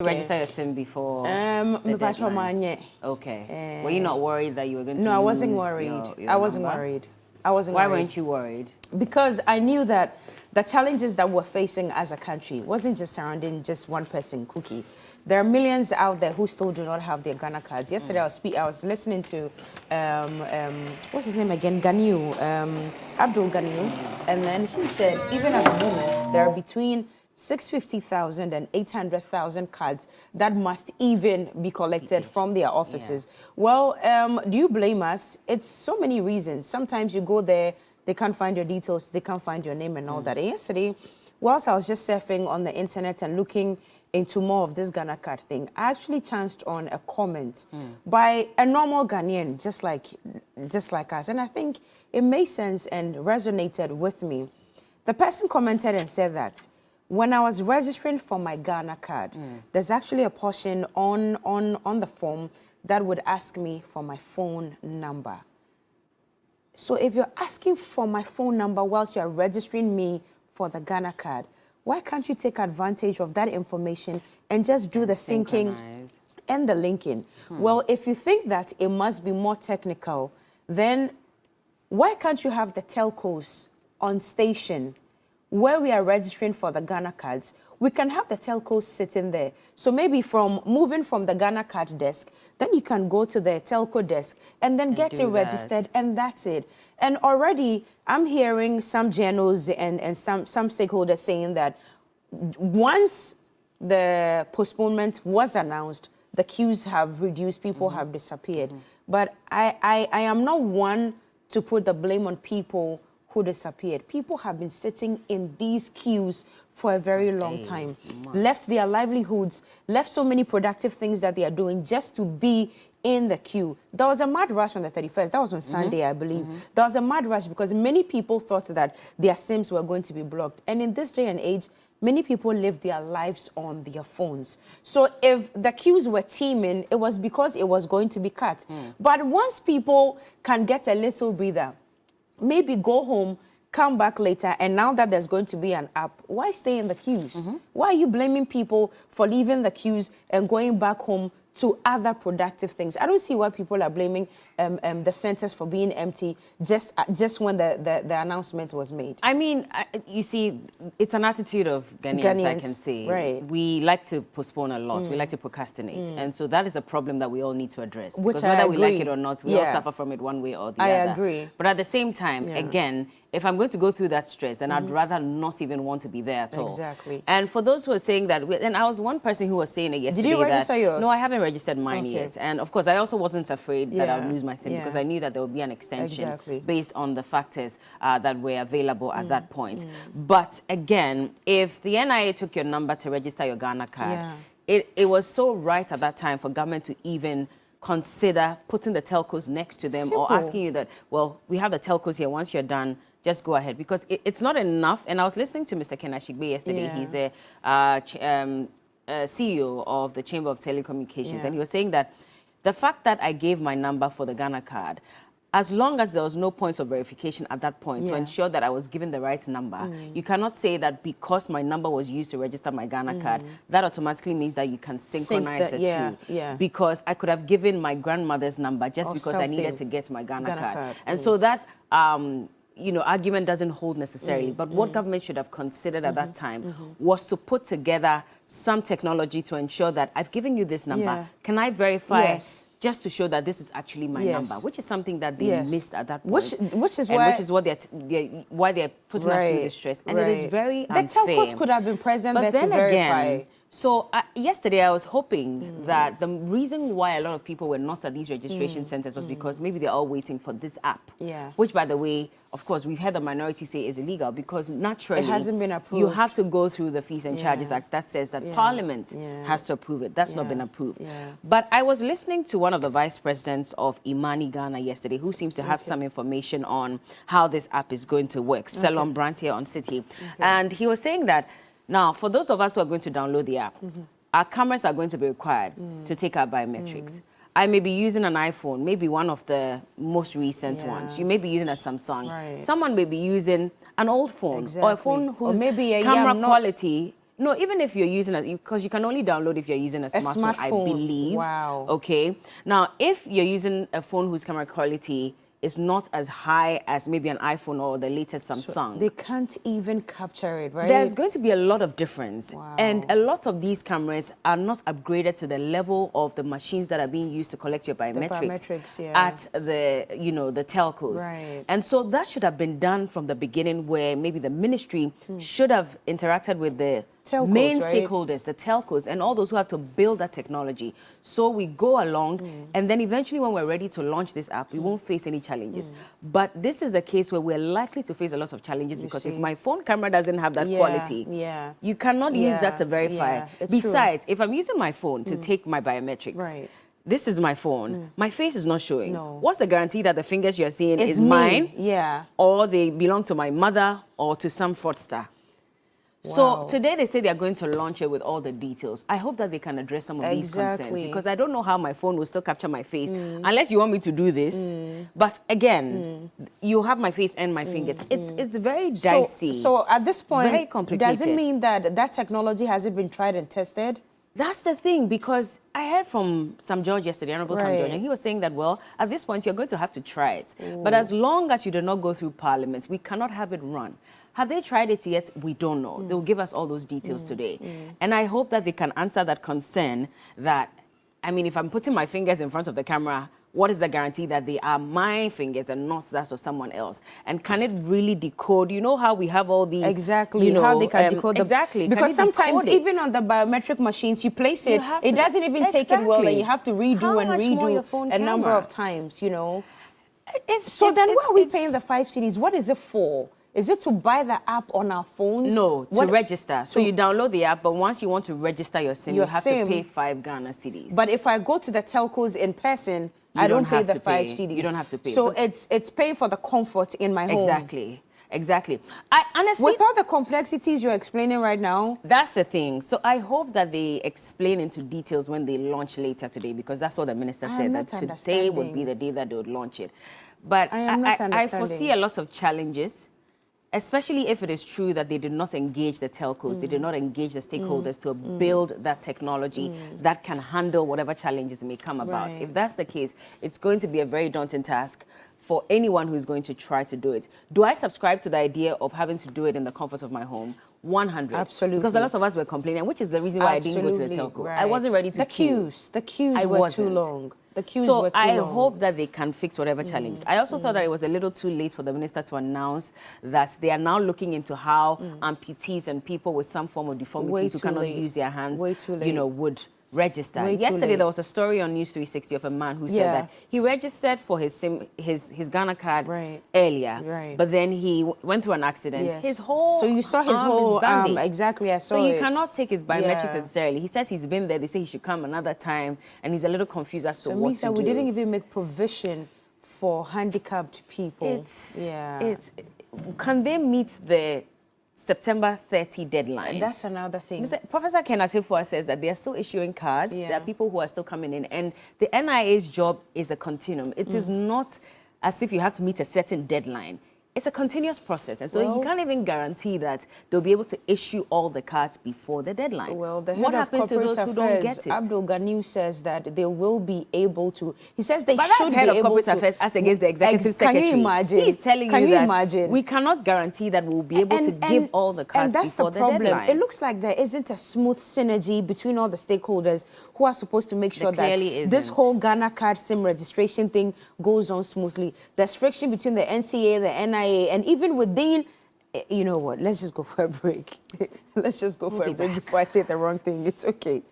register your SIM before the deadline? Okay. Were you not worried that you were going to No, I wasn't lose worried. your I wasn't number? worried. I wasn't Why worried. weren't you worried? Because I knew that the challenges that we're facing as a country wasn't just surrounding just one person, Cookie. There are millions out there who still do not have their Ghana cards. Yesterday I was listening to, what's his name again? Ganiu, Abdul Ganiu. And then he said, even at the moment, there are between 650,000 and 800,000 cards that must even be collected from their offices. Yeah. Well, do you blame us? It's so many reasons. Sometimes you go there, they can't find your details, they can't find your name and all that. And yesterday, whilst I was just surfing on the internet and looking into more of this Ghana card thing, I actually chanced on a comment by a normal Ghanaian, just like us. And I think it made sense and resonated with me. The person commented and said that when I was registering for my Ghana card, there's actually a portion on the form that would ask me for my phone number. So if you're asking for my phone number whilst you're registering me for the Ghana card, why can't you take advantage of that information and just do the syncing and the linking? Well, if you think that it must be more technical, then why can't you have the telcos on station where we are registering for the Ghana cards? We can have the telcos sitting there. So maybe moving from the Ghana card desk, then you can go to the telco desk and then get it registered, and that's it. And already I'm hearing some journals and some stakeholders saying that once the postponement was announced, the queues have reduced, people have disappeared. But I am not one to put the blame on people who disappeared. People have been sitting in these queues for a very long time, left their livelihoods, left so many productive things that they are doing just to be in the queue. There was a mad rush on the 31st. That was on Sunday, I believe. There was a mad rush because many people thought that their SIMs were going to be blocked. And in this day and age, many people live their lives on their phones. So if the queues were teeming, it was because it was going to be cut. But once people can get a little breather, maybe go home, come back later, and now that there's going to be an app, why stay in the queues? Why are you blaming people for leaving the queues and going back home to other productive things? I don't see why people are blaming the centers for being empty just when the announcement was made. I mean, you see, it's an attitude of Ghanaians, I can say. Right. We like to postpone a lot. We like to procrastinate. And so that is a problem that we all need to address. Which because I whether agree. we like it or not, we all suffer from it one way or the other. I agree. But at the same time, again, if I'm going to go through that stress, then I'd rather not even want to be there at all. Exactly. And for those who are saying that, and I was one person who was saying it yesterday. Did you register yours? No, I haven't registered mine yet. And of course, I also wasn't afraid that I would lose my SIM because I knew that there would be an extension based on the factors that were available at that point. But again, if the NIA took your number to register your Ghana card, it was so right at that time for government to even consider putting the telcos next to them or asking you that, well, we have the telcos here. Once you're done, just go ahead, because it's not enough. And I was listening to Mr. Kenashigbe yesterday. He's the CEO of the Chamber of Telecommunications, and he was saying that the fact that I gave my number for the Ghana card, as long as there was no points of verification at that point to ensure that I was given the right number, you cannot say that because my number was used to register my Ghana card, that automatically means that you can synchronize the two. Because I could have given my grandmother's number just because I needed to get my Ghana card. And so that argument doesn't hold necessarily. But what government should have considered at that time was to put together some technology to ensure that I've given you this number. Can I verify just to show that this is actually my number, which is something that they missed at that point. Which is why they're putting us through the stress. And it is very unfair. The telcos could have been present there to verify. Again, so yesterday I was hoping that the reason why a lot of people were not at these registration centers was because maybe they're all waiting for this app. Which, by the way, of course, we've had the minority say is illegal because naturally it hasn't been approved. You have to go through the Fees and Charges Act that says that Parliament has to approve it. That's not been approved. But I was listening to one of the vice presidents of Imani Ghana yesterday, who seems to have some information on how this app is going to work. Selon Brandt here on City. And he was saying that now, for those of us who are going to download the app, our cameras are going to be required to take our biometrics. I may be using an iPhone, maybe one of the most recent ones. You may be using a Samsung. Someone may be using an old phone or a phone whose camera quality No, even if you're using it, because you can only download if you're using a smartphone, I believe. Wow. Okay. Now, if you're using a phone whose camera quality is not as high as maybe an iPhone or the latest Samsung. So they can't even capture it, right? There's going to be a lot of difference. Wow. And a lot of these cameras are not upgraded to the level of the machines that are being used to collect your biometrics, at the, the telcos. Right. And so that should have been done from the beginning, where maybe the ministry should have interacted with the main stakeholders, the telcos, and all those who have to build that technology. So we go along, and then eventually when we're ready to launch this app, we won't face any challenges. But this is a case where we're likely to face a lot of challenges, because if my phone camera doesn't have that quality, you cannot use that to verify. Besides, if I'm using my phone to take my biometrics, this is my phone. My face is not showing. What's the guarantee that the fingers you're seeing is mine? Or they belong to my mother or to some fraudster? So today they say they are going to launch it with all the details. I hope that they can address some of these concerns, because I don't know how my phone will still capture my face unless you want me to do this. But again, you have my face and my fingers. It's very dicey. So at this point, very complicated. Does it mean that that technology hasn't been tried and tested? That's the thing, because I heard from Sam George yesterday, Honorable Sam George, and he was saying that, well, at this point, you're going to have to try it. But as long as you do not go through Parliament, we cannot have it run. Have they tried it yet? We don't know. They'll give us all those details today. And I hope that they can answer that concern that, I mean, if I'm putting my fingers in front of the camera, what is the guarantee that they are my fingers and not that of someone else? And can it really decode? You know how we have all these... Exactly, how they can decode them. Exactly. Because sometimes, even on the biometric machines, you place it, it doesn't even take it well, and you have to redo and redo a number of times, you know. So then why are we paying the 5 cedis? What is it for? Is it to buy the app on our phones? No, to register. So you download the app, but once you want to register your SIM, you have to pay 5 Ghana cedis. But if I go to the telcos in person, I don't pay the 5 cedis. You don't have to pay. So it's paying for the comfort in my home. Exactly. I honestly, with all the complexities you're explaining right now, that's the thing. So I hope that they explain into details when they launch later today, because that's what the minister said, that today would be the day that they would launch it. But I foresee a lot of challenges, especially if it is true that they did not engage the telcos, they did not engage the stakeholders to build that technology that can handle whatever challenges may come about. If that's the case, it's going to be a very daunting task for anyone who's going to try to do it. Do I subscribe to the idea of having to do it in the comfort of my home? 100. Absolutely. Because a lot of us were complaining, which is the reason why I didn't go to the telco. I wasn't ready to queue. The queues were too long. The queues were too long. So I hope that they can fix whatever challenges. I also thought that it was a little too late for the minister to announce that they are now looking into how amputees and people with some form of deformities who cannot use their hands, would register. Yesterday there was a story on News 360 of a man who said that he registered for his Ghana card earlier, but then he went through an accident. His whole so you saw his whole arm exactly. I saw so you cannot take his biometrics necessarily. He says he's been there. They say he should come another time, and he's a little confused as to what to do. We didn't even make provision for handicapped people. Can they meet the September 30 deadline? That's another thing. Professor Kenatifua says that they are still issuing cards. There are people who are still coming in, and the NIA's job is a continuum. It is not as if you have to meet a certain deadline. It's a continuous process, and so he can't even guarantee that they'll be able to issue all the cards before the deadline. Well, the head of corporate affairs, Abdul Ganiu, says that they will be able to. He says they should be able to. But that's head of corporate affairs as against the executive secretary. Can you imagine? He's telling you that we cannot guarantee that we'll be able to give all the cards before the deadline. And that's the problem. It looks like there isn't a smooth synergy between all the stakeholders who are supposed to make sure that this whole Ghana card SIM registration thing goes on smoothly. There's friction between the NCA, the NIA, and even within, you know what, let's just go for a break. Let's just go for a break before I say the wrong thing. It's okay.